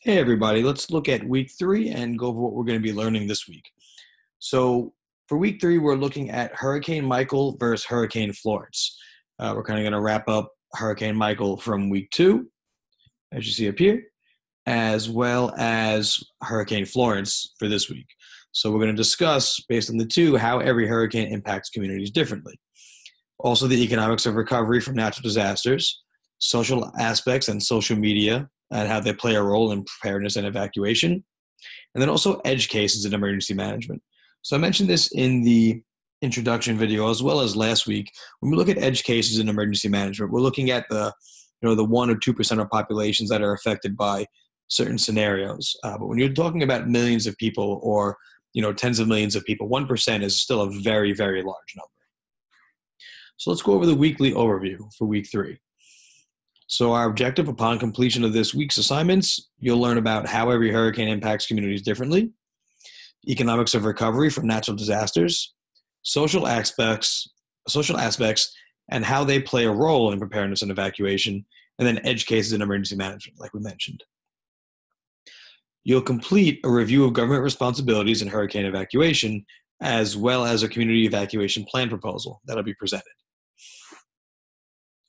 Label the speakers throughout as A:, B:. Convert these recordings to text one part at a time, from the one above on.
A: Hey everybody, let's look at week 3 and go over what we're going to be learning this week. So for week 3, we're looking at Hurricane Michael versus Hurricane Florence. We're kind of going to wrap up Hurricane Michael from week 2, as you see up here, as well as Hurricane Florence for this week. So we're going to discuss, based on the two, how every hurricane impacts communities differently. Also the economics of recovery from natural disasters, social aspects and social media, and how they play a role in preparedness and evacuation, and then also edge cases in emergency management. So I mentioned this in the introduction video as well as last week. When we look at edge cases in emergency management, we're looking at the 1 or 2% of populations that are affected by certain scenarios. But when you're talking about millions of people or tens of millions of people, 1% is still a very, very large number. So let's go over the weekly overview for week 3. So our objective upon completion of this week's assignments, you'll learn about how every hurricane impacts communities differently, economics of recovery from natural disasters, social aspects, and how they play a role in preparedness and evacuation, and then edge cases in emergency management, like we mentioned. You'll complete a review of government responsibilities in hurricane evacuation, as well as a community evacuation plan proposal that'll be presented.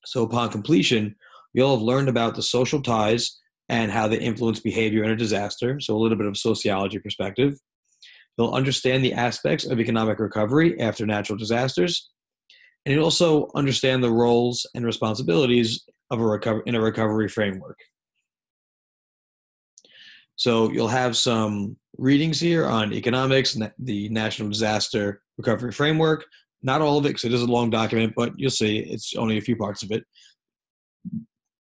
A: So upon completion, you'll have learned about the social ties and how they influence behavior in a disaster, so a little bit of sociology perspective. You'll understand the aspects of economic recovery after natural disasters, and you'll also understand the roles and responsibilities of in a recovery framework. So you'll have some readings here on economics, the National Disaster Recovery Framework. Not all of it, because it is a long document, but you'll see it's only a few parts of it.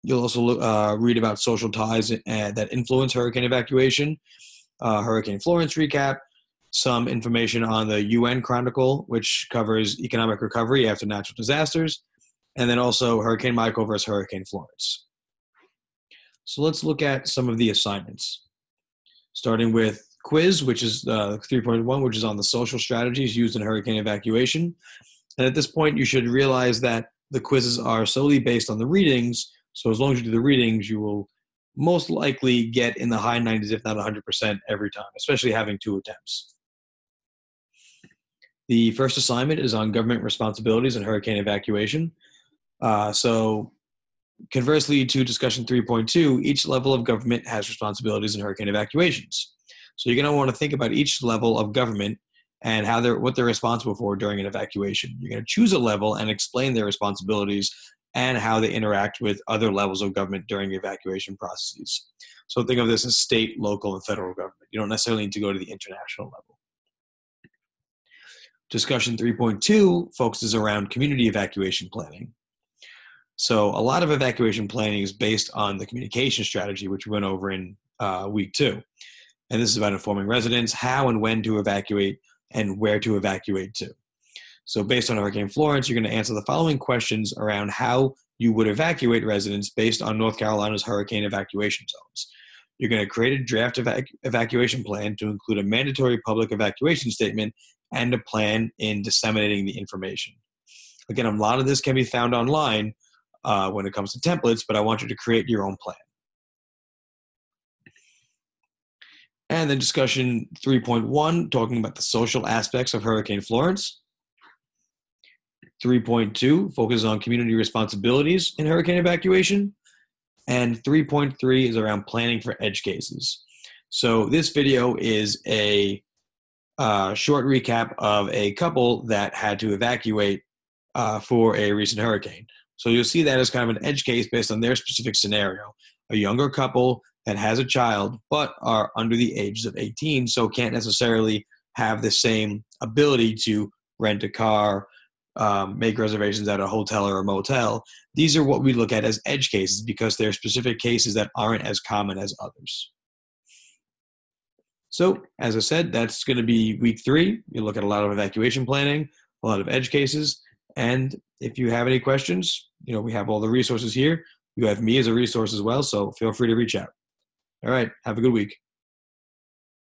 A: You'll also read about social ties that influence hurricane evacuation, Hurricane Florence recap, some information on the UN Chronicle, which covers economic recovery after natural disasters, and then also Hurricane Michael versus Hurricane Florence. So let's look at some of the assignments, starting with quiz, which is 3.1, which is on the social strategies used in hurricane evacuation. And at this point, you should realize that the quizzes are solely based on the readings. So as long as you do the readings, you will most likely get in the high 90s, if not 100% every time, especially having 2 attempts. The first assignment is on government responsibilities in hurricane evacuation. So conversely to discussion 3.2, each level of government has responsibilities in hurricane evacuations. So you're going to want to think about each level of government and what they're responsible for during an evacuation. You're going to choose a level and explain their responsibilities and how they interact with other levels of government during evacuation processes. So think of this as state, local, and federal government. You don't necessarily need to go to the international level. Discussion 3.2 focuses around community evacuation planning. So a lot of evacuation planning is based on the communication strategy, which we went over in week 2. And this is about informing residents how and when to evacuate and where to evacuate to. So based on Hurricane Florence, you're going to answer the following questions around how you would evacuate residents based on North Carolina's hurricane evacuation zones. You're going to create a draft evacuation plan to include a mandatory public evacuation statement and a plan in disseminating the information. Again, a lot of this can be found online when it comes to templates, but I want you to create your own plan. And then discussion 3.1, talking about the social aspects of Hurricane Florence. 3.2 focuses on community responsibilities in hurricane evacuation. And 3.3 is around planning for edge cases. So this video is a short recap of a couple that had to evacuate for a recent hurricane. So you'll see that as kind of an edge case based on their specific scenario. A younger couple that has a child but are under the age of 18, so can't necessarily have the same ability to rent a car, make reservations at a hotel or a motel. These are what we look at as edge cases because they're specific cases that aren't as common as others. So, as I said, that's going to be week 3. You look at a lot of evacuation planning, a lot of edge cases, and if you have any questions, we have all the resources here. You have me as a resource as well, so feel free to reach out. All right, have a good week.